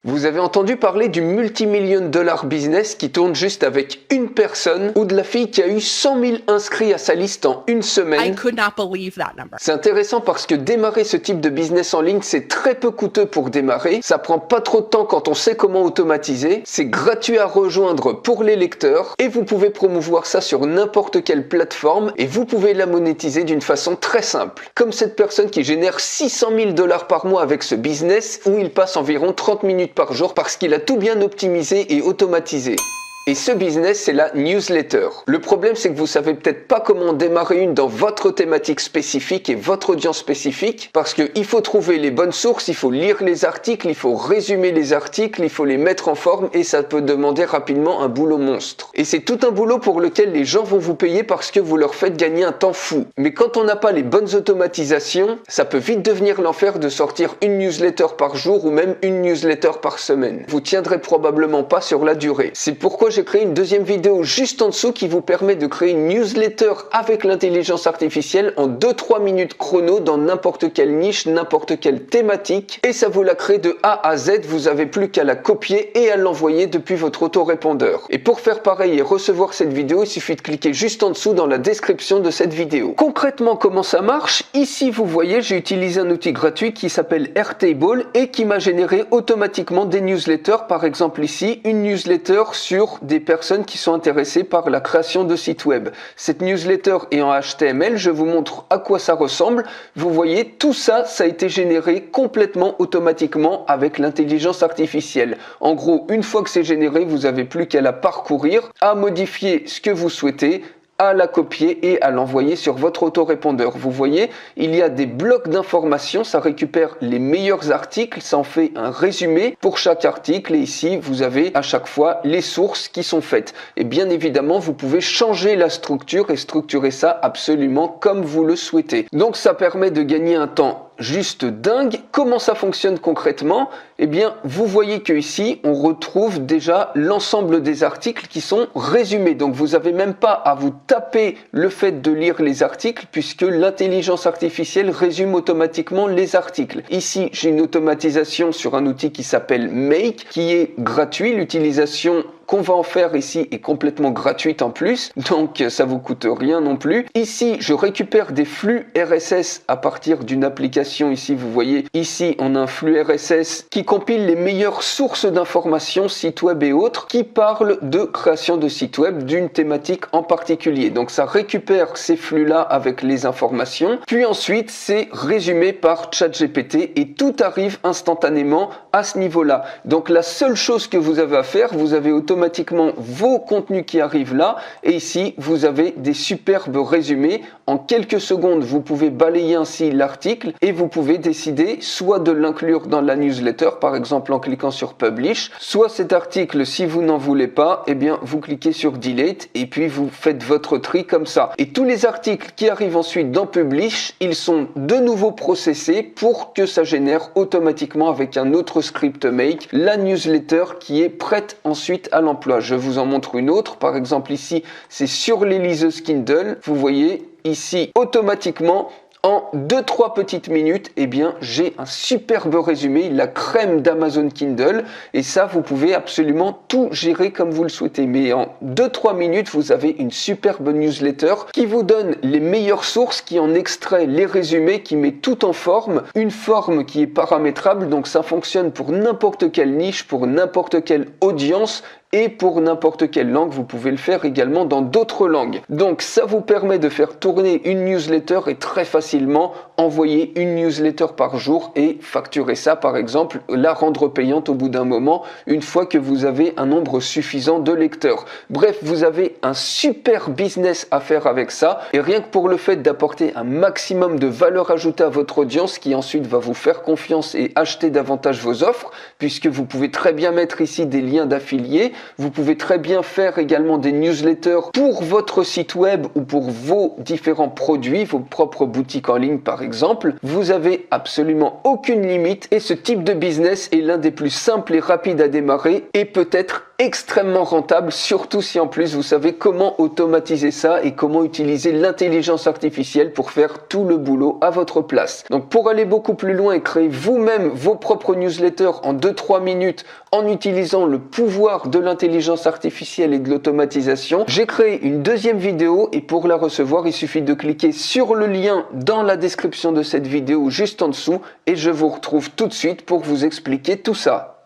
Vous avez entendu parler du multimillion dollar business qui tourne juste avec une personne ou de la fille qui a eu 100 000 inscrits à sa liste en une semaine? I could not believe that number. C'est intéressant parce que démarrer ce type de business en ligne, c'est très peu coûteux pour démarrer. Ça prend pas trop de temps quand on sait comment automatiser. C'est gratuit à rejoindre pour les lecteurs et vous pouvez promouvoir ça sur n'importe quelle plateforme et vous pouvez la monétiser d'une façon très simple. Comme cette personne qui génère 600 000 dollars par mois avec ce business où il passe environ 30 minutes par jour parce qu'il a tout bien optimisé et automatisé. Et ce business, c'est la newsletter. Le problème, c'est que vous savez peut-être pas comment démarrer une dans votre thématique spécifique et votre audience spécifique, parce qu'il faut trouver les bonnes sources, il faut lire les articles, il faut résumer les articles, il faut les mettre en forme et ça peut demander rapidement un boulot monstre. Et c'est tout un boulot pour lequel les gens vont vous payer parce que vous leur faites gagner un temps fou. Mais quand on n'a pas les bonnes automatisations, ça peut vite devenir l'enfer de sortir une newsletter par jour ou même une newsletter par semaine. Vous tiendrez probablement pas sur la durée. C'est pourquoi j'ai créé une deuxième vidéo juste en dessous qui vous permet de créer une newsletter avec l'intelligence artificielle en 2-3 minutes chrono dans n'importe quelle niche, n'importe quelle thématique et ça vous la crée de A à Z, vous avez plus qu'à la copier et à l'envoyer depuis votre autorépondeur. Et pour faire pareil et recevoir cette vidéo, il suffit de cliquer juste en dessous dans la description de cette vidéo. Concrètement, comment ça marche? Ici, vous voyez, j'ai utilisé un outil gratuit qui s'appelle Airtable et qui m'a généré automatiquement des newsletters. Par exemple ici, une newsletter sur des personnes qui sont intéressées par la création de sites web. Cette newsletter est en HTML, je vous montre à quoi ça ressemble. Vous voyez, tout ça, ça a été généré complètement automatiquement avec l'intelligence artificielle. En gros, une fois que c'est généré, vous n'avez plus qu'à la parcourir, à modifier ce que vous souhaitez, à la copier et à l'envoyer sur votre autorépondeur. Vous voyez, il y a des blocs d'informations, ça récupère les meilleurs articles, ça en fait un résumé pour chaque article et ici vous avez à chaque fois les sources qui sont faites. Et bien évidemment, vous pouvez changer la structure et structurer ça absolument comme vous le souhaitez. Donc ça permet de gagner un temps juste dingue. Comment ça fonctionne concrètement? Eh bien, vous voyez que ici, on retrouve déjà l'ensemble des articles qui sont résumés. Donc, vous n'avez même pas à vous taper le fait de lire les articles puisque l'intelligence artificielle résume automatiquement les articles. Ici, j'ai une automatisation sur un outil qui s'appelle Make, qui est gratuit. L'utilisation qu'on va en faire ici est complètement gratuite en plus, donc ça vous coûte rien non plus. Ici, je récupère des flux RSS à partir d'une application. Ici, vous voyez, ici, on a un flux RSS qui compile les meilleures sources d'informations, sites web et autres, qui parlent de création de sites web d'une thématique en particulier. Donc, ça récupère ces flux-là avec les informations, puis ensuite, c'est résumé par ChatGPT et tout arrive instantanément à ce niveau-là. Donc, la seule chose que vous avez à faire, vous avez automatiquement vos contenus qui arrivent là et ici vous avez des superbes résumés. En quelques secondes vous pouvez balayer ainsi l'article et vous pouvez décider soit de l'inclure dans la newsletter par exemple en cliquant sur Publish, soit cet article si vous n'en voulez pas, eh bien vous cliquez sur Delete et puis vous faites votre tri comme ça. Et tous les articles qui arrivent ensuite dans Publish, ils sont de nouveau processés pour que ça génère automatiquement avec un autre script Make la newsletter qui est prête ensuite à l'emploi. Je vous en montre une autre. Par exemple ici, c'est sur les liseuses Kindle. Vous voyez ici automatiquement en 2-3 petites minutes, eh bien, j'ai un superbe résumé, la crème d'Amazon Kindle. Et ça, vous pouvez absolument tout gérer comme vous le souhaitez. Mais en 2-3 minutes, vous avez une superbe newsletter qui vous donne les meilleures sources, qui en extrait les résumés, qui met tout en forme. Une forme qui est paramétrable, donc ça fonctionne pour n'importe quelle niche, pour n'importe quelle audience. Et pour n'importe quelle langue, vous pouvez le faire également dans d'autres langues. Donc ça vous permet de faire tourner une newsletter et très facilement envoyer une newsletter par jour et facturer ça par exemple, la rendre payante au bout d'un moment une fois que vous avez un nombre suffisant de lecteurs. Bref, vous avez un super business à faire avec ça et rien que pour le fait d'apporter un maximum de valeur ajoutée à votre audience qui ensuite va vous faire confiance et acheter davantage vos offres puisque vous pouvez très bien mettre ici des liens d'affiliés. Vous pouvez très bien faire également des newsletters pour votre site web ou pour vos différents produits, vos propres boutiques en ligne par exemple. Vous avez absolument aucune limite et ce type de business est l'un des plus simples et rapides à démarrer et peut-être extrêmement rentable, surtout si en plus vous savez comment automatiser ça et comment utiliser l'intelligence artificielle pour faire tout le boulot à votre place. Donc pour aller beaucoup plus loin et créer vous-même vos propres newsletters en 2-3 minutes en utilisant le pouvoir de l'intelligence artificielle et de l'automatisation, j'ai créé une deuxième vidéo et pour la recevoir, il suffit de cliquer sur le lien dans la description de cette vidéo juste en dessous et je vous retrouve tout de suite pour vous expliquer tout ça.